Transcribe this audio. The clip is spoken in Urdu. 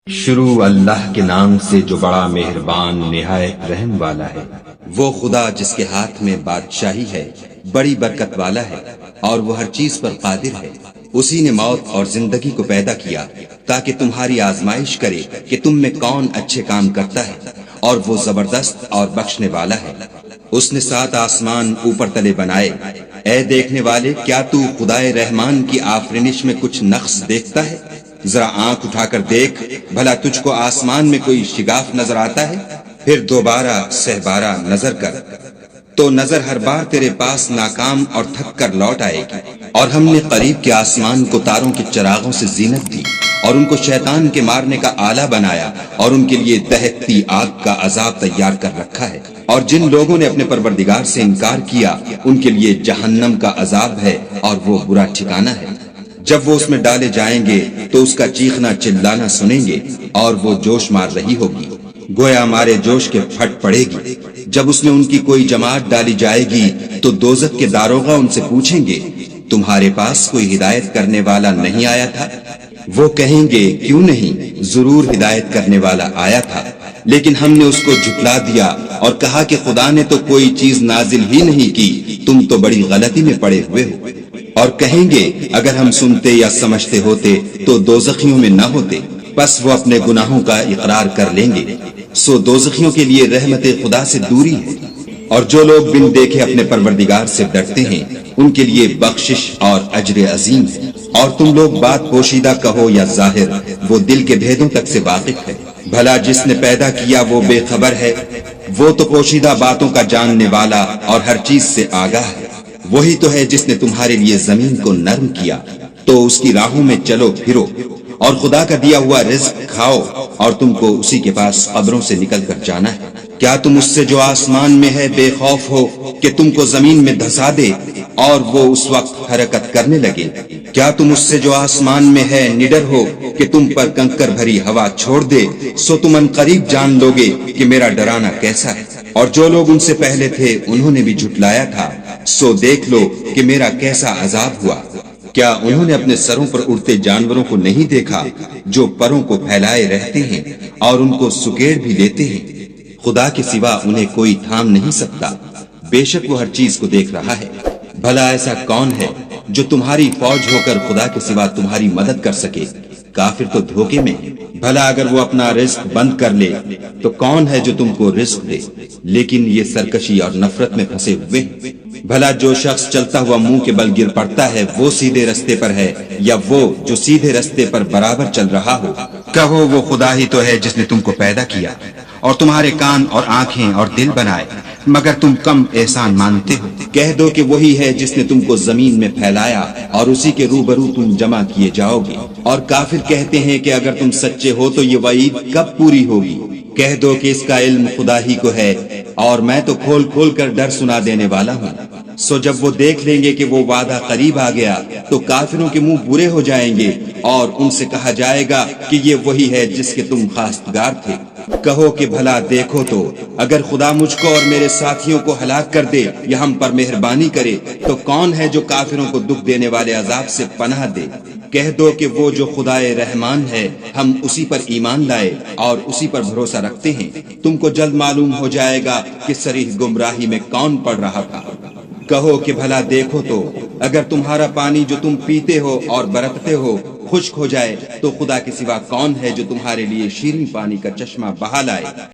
شروع اللہ کے نام سے جو بڑا مہربان نہایت رحم والا ہے۔ وہ خدا جس کے ہاتھ میں بادشاہی ہے، بڑی برکت والا ہے اور وہ ہر چیز پر قادر ہے۔ اسی نے موت اور زندگی کو پیدا کیا تاکہ تمہاری آزمائش کرے کہ تم میں کون اچھے کام کرتا ہے، اور وہ زبردست اور بخشنے والا ہے۔ اس نے 7 آسمان اوپر تلے بنائے۔ اے دیکھنے والے، کیا تو خدائے رحمان کی آفرینش میں کچھ نقص دیکھتا ہے؟ ذرا آنکھ اٹھا کر دیکھ، بھلا تجھ کو آسمان میں کوئی شگاف نظر آتا ہے؟ پھر دوبارہ سہبارہ نظر کر تو نظر ہر بار تیرے پاس ناکام اور تھک کر لوٹ آئے گی۔ اور ہم نے قریب کے آسمان کو تاروں کے چراغوں سے زینت دی، اور ان کو شیطان کے مارنے کا آلہ بنایا، اور ان کے لیے دہکتی آگ کا عذاب تیار کر رکھا ہے۔ اور جن لوگوں نے اپنے پروردگار سے انکار کیا، ان کے لیے جہنم کا عذاب ہے، اور وہ برا ٹھکانہ ہے۔ جب وہ اس میں ڈالے جائیں گے تو اس کا چیخنا چلانا سنیں گے، اور وہ جوش مار رہی ہوگی، گویا ہمارے جوش کے پھٹ پڑے گی۔ جب اس میں ان کی کوئی جماعت ڈالی جائے گی تو دوزخ کے داروغہ ان سے پوچھیں گے، تمہارے پاس کوئی ہدایت کرنے والا نہیں آیا تھا؟ وہ کہیں گے، کیوں نہیں، ضرور ہدایت کرنے والا آیا تھا، لیکن ہم نے اس کو جھٹلا دیا اور کہا کہ خدا نے تو کوئی چیز نازل ہی نہیں کی، تم تو بڑی غلطی میں پڑے ہوئے ہو۔ اور کہیں گے، اگر ہم سنتے یا سمجھتے ہوتے تو دوزخیوں میں نہ ہوتے۔ پس وہ اپنے گناہوں کا اقرار کر لیں گے، سو دوزخیوں کے لیے رحمت خدا سے دوری ہے۔ اور جو لوگ بن دیکھے اپنے پروردگار سے ڈرتے ہیں، ان کے لیے بخشش اور اجر عظیم ہے۔ اور تم لوگ بات پوشیدہ کہو یا ظاہر، وہ دل کے بھیدوں تک سے واقف ہے۔ بھلا جس نے پیدا کیا وہ بے خبر ہے؟ وہ تو پوشیدہ باتوں کا جاننے والا اور ہر چیز سے آگاہ ہے۔ وہی تو ہے جس نے تمہارے لیے زمین کو نرم کیا، تو اس کی راہوں میں چلو پھرو، اور خدا کا دیا ہوا رزق کھاؤ، اور تم کو اسی کے پاس قبروں سے نکل کر جانا ہے۔ کیا تم اس سے جو آسمان میں ہے بے خوف ہو کہ تم کو زمین میں دھسا دے اور وہ اس وقت حرکت کرنے لگے؟ کیا تم اس سے جو آسمان میں ہے نڈر ہو کہ تم پر کنکر بھری ہوا چھوڑ دے؟ سو تم ان قریب جان لوگے کہ میرا ڈرانا کیسا ہے۔ اور جو لوگ ان سے پہلے تھے انہوں نے بھی جھٹلایا تھا، سو دیکھ لو کہ میرا کیسا عذاب ہوا۔ کیا انہوں نے اپنے سروں پر اڑتے جانوروں کو نہیں دیکھا جو پروں کو پھیلائے رہتے ہیں اور ان کو سکیڑ بھی لیتے ہیں؟ خدا کے سوا انہیں کوئی تھام نہیں سکتا، بے شک وہ ہر چیز کو دیکھ رہا ہے۔ بھلا ایسا کون ہے جو تمہاری فوج ہو کر خدا کے سوا تمہاری مدد کر سکے؟ کافر تو دھوکے میں ہے۔ بھلا اگر وہ اپنا رزق بند کر لے تو کون ہے جو تم کو رزق دے؟ لیکن یہ سرکشی اور نفرت میں پھنسے ہوئے ہیں۔ بھلا جو شخص چلتا ہوا منہ کے بل گر پڑتا ہے وہ سیدھے رستے پر ہے، یا وہ جو سیدھے رستے پر برابر چل رہا ہو؟ کہو، وہ خدا ہی تو ہے جس نے تم کو پیدا کیا اور تمہارے کان اور آنکھیں اور دل بنائے، مگر تم کم احسان مانتے ہو۔ کہہ دو کہ وہی ہے جس نے تم کو زمین میں پھیلایا اور اسی کے روبرو تم جمع کیے جاؤ گے۔ اور کافر کہتے ہیں کہ اگر تم سچے ہو تو یہ وعید کب پوری ہوگی؟ کہہ دو کہ اس کا علم خدا ہی کو ہے، اور میں تو کھول کھول کر ڈر سنا دینے والا ہوں۔ سو جب وہ دیکھ لیں گے کہ وہ وعدہ قریب آ گیا تو کافروں کے منہ برے ہو جائیں گے، اور ان سے کہا جائے گا کہ یہ وہی ہے جس کے تم خواستگار تھے۔ کہو کہ بھلا دیکھو تو، اگر خدا مجھ کو اور میرے ساتھیوں کو ہلاک کر دے یا ہم پر مہربانی کرے تو کون ہے جو کافروں کو دکھ دینے والے عذاب سے پناہ دے؟ کہہ دو کہ وہ جو خدائے رحمان ہے، ہم اسی پر ایمان لائے اور اسی پر بھروسہ رکھتے ہیں۔ تم کو جلد معلوم ہو جائے گا کہ صریح گمراہی میں کون پڑ رہا تھا۔ کہو کہ بھلا دیکھو تو، اگر تمہارا پانی جو تم پیتے ہو اور برتتے ہو خشک ہو جائے تو خدا کے سوا کون ہے جو تمہارے لیے شیریں پانی کا چشمہ بہا لائے؟